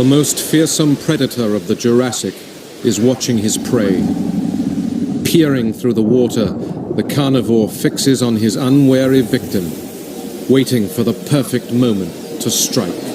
The most fearsome predator of the Jurassic is watching his prey. Peering through the water, the carnivore fixes on his unwary victim, waiting for the perfect moment to strike.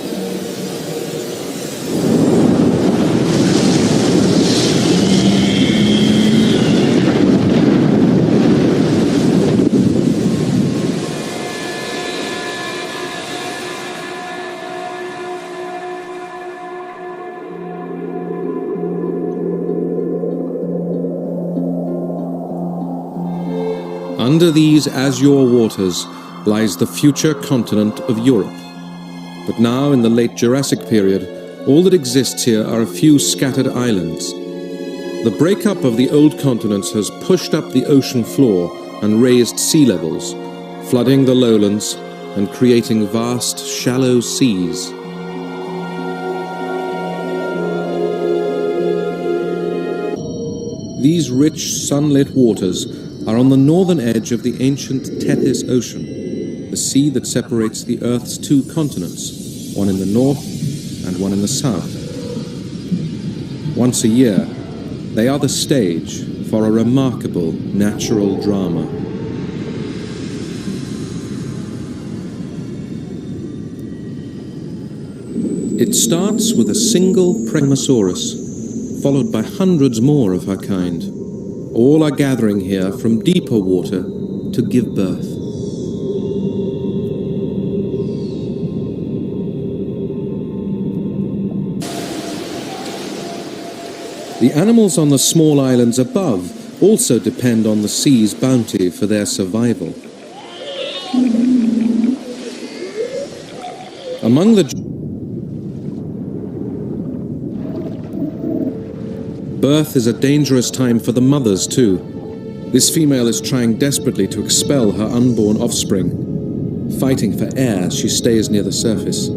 Under these azure waters lies the future continent of Europe. But now, in the late Jurassic period, all that exists here are a few scattered islands. The breakup of the old continents has pushed up the ocean floor and raised sea levels, flooding the lowlands and creating vast, shallow seas. These rich, sunlit waters are on the northern edge of the ancient Tethys Ocean, the sea that separates the Earth's two continents, one in the north and one in the south. Once a year, they are the stage for a remarkable natural drama. It starts with a single Spinosaurus, followed by hundreds more of her kind. All are gathering here from deeper water to give birth. The animals on the small islands above also depend on the sea's bounty for their survival. Among the birth is a dangerous time for the mothers, too. This female is trying desperately to expel her unborn offspring. Fighting for air, she stays near the surface.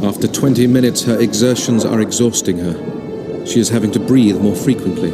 After 20 minutes, her exertions are exhausting her. She is having to breathe more frequently.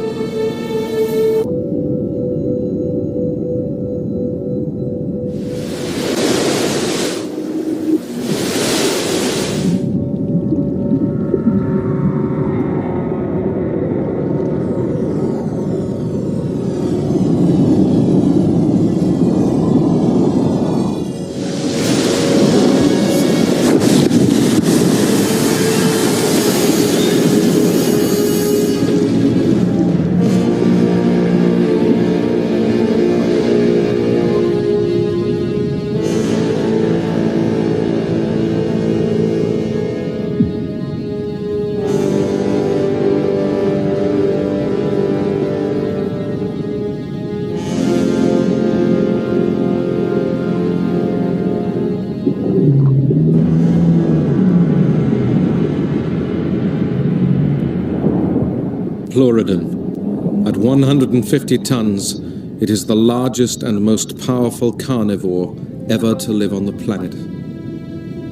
Liopleurodon. At 150 tons, it is the largest and most powerful carnivore ever to live on the planet.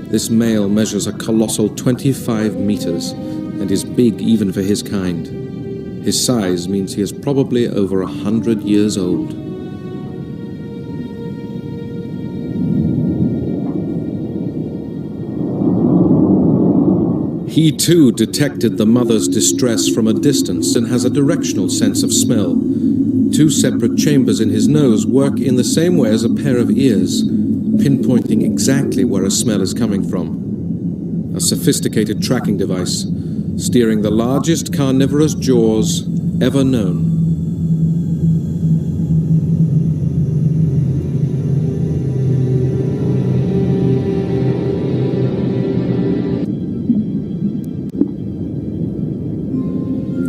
This male measures a colossal 25 meters and is big even for his kind. His size means he is probably over 100 years old. He too detected the mother's distress from a distance and has a directional sense of smell. Two separate chambers in his nose work in the same way as a pair of ears, pinpointing exactly where a smell is coming from. A sophisticated tracking device, steering the largest carnivorous jaws ever known.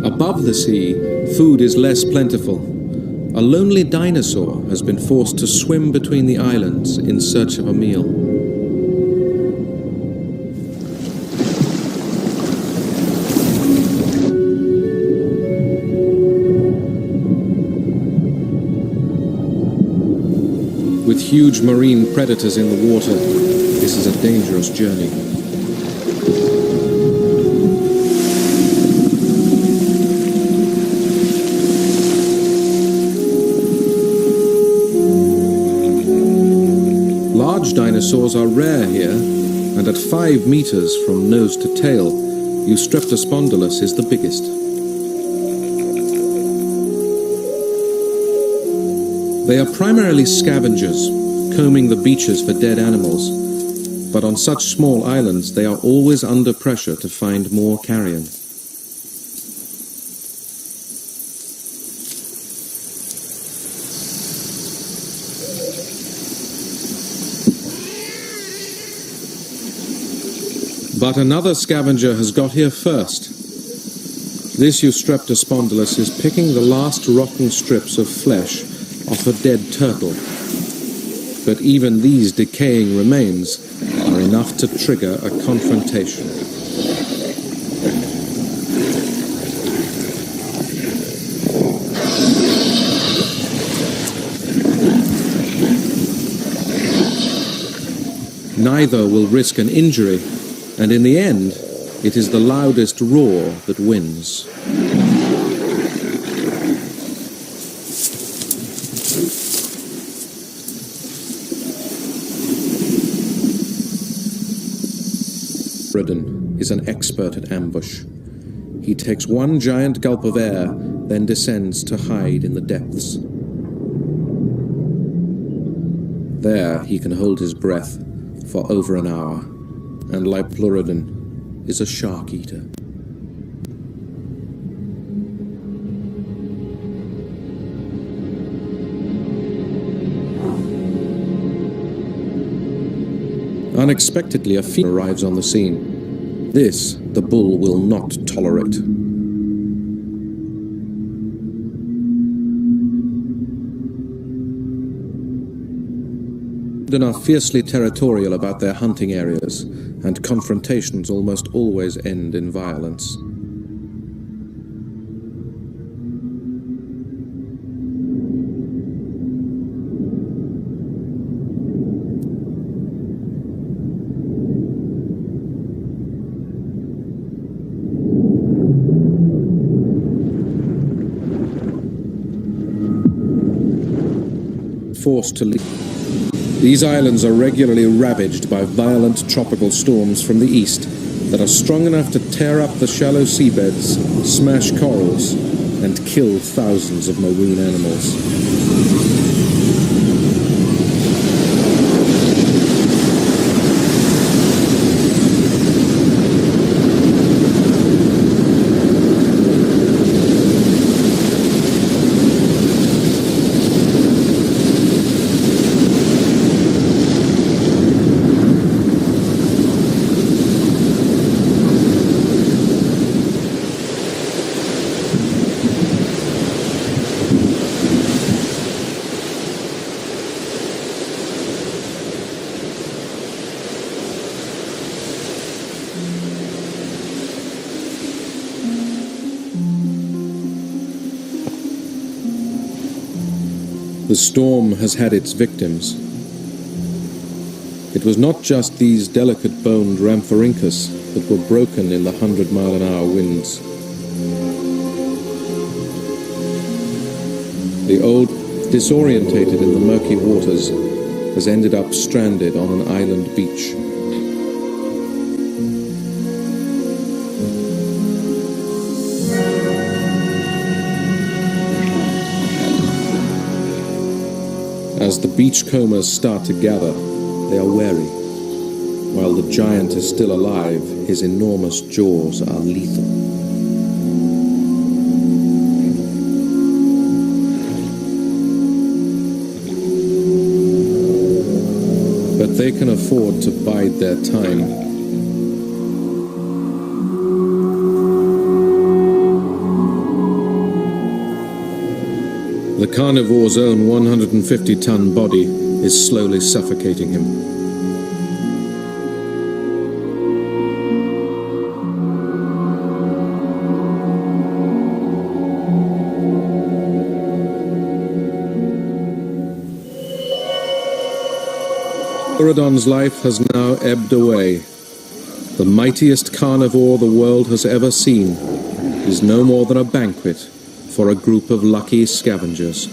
Above the sea, food is less plentiful. A lonely dinosaur has been forced to swim between the islands in search of a meal. With huge marine predators in the water, this is a dangerous journey. dinosaurs are rare here, and at 5 meters from nose to tail, Eustreptospondylus is the biggest. They are primarily scavengers, combing the beaches for dead animals, but on such small islands they are always under pressure to find more carrion. But another scavenger has got here first. This Eustreptospondylus is picking the last rotten strips of flesh off a dead turtle. But even these decaying remains are enough to trigger a confrontation. Neither will risk an injury, and in the end, it is the loudest roar that wins. Liopleurodon is an expert at ambush. He takes one giant gulp of air, then descends to hide in the depths. There he can hold his breath for over an hour, and Liopleurodon is a shark eater. Unexpectedly, a female arrives on the scene. This, the bull will not tolerate. They are fiercely territorial about their hunting areas, and confrontations almost always end in violence. Forced to leave. These islands are regularly ravaged by violent tropical storms from the east that are strong enough to tear up the shallow seabeds, smash corals, and kill thousands of marine animals. The storm has had its victims. It was not just these delicate-boned Rhamphorhynchus that were broken in the 100-mile-an-hour winds. The old, disorientated in the murky waters, has ended up stranded on an island beach. As the beachcombers start to gather, they are wary. While the giant is still alive, his enormous jaws are lethal. But they can afford to bide their time. The carnivore's own 150-ton body is slowly suffocating him. Liopleurodon's life has now ebbed away. The mightiest carnivore the world has ever seen is no more than a banquet for a group of lucky scavengers.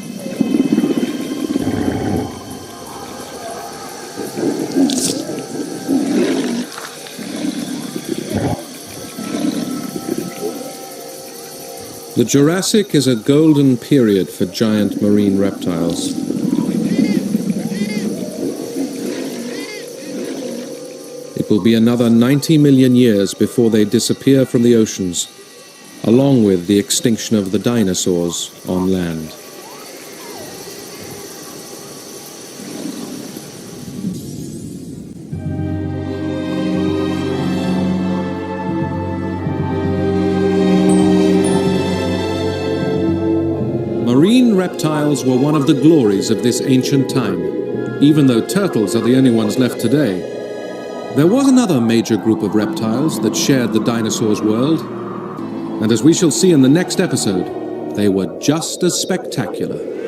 The Jurassic is a golden period for giant marine reptiles. It will be another 90 million years before they disappear from the oceans, along with the extinction of the dinosaurs on land. Marine reptiles were one of the glories of this ancient time, even though turtles are the only ones left today. There was another major group of reptiles that shared the dinosaurs' world, and as we shall see in the next episode, they were just as spectacular.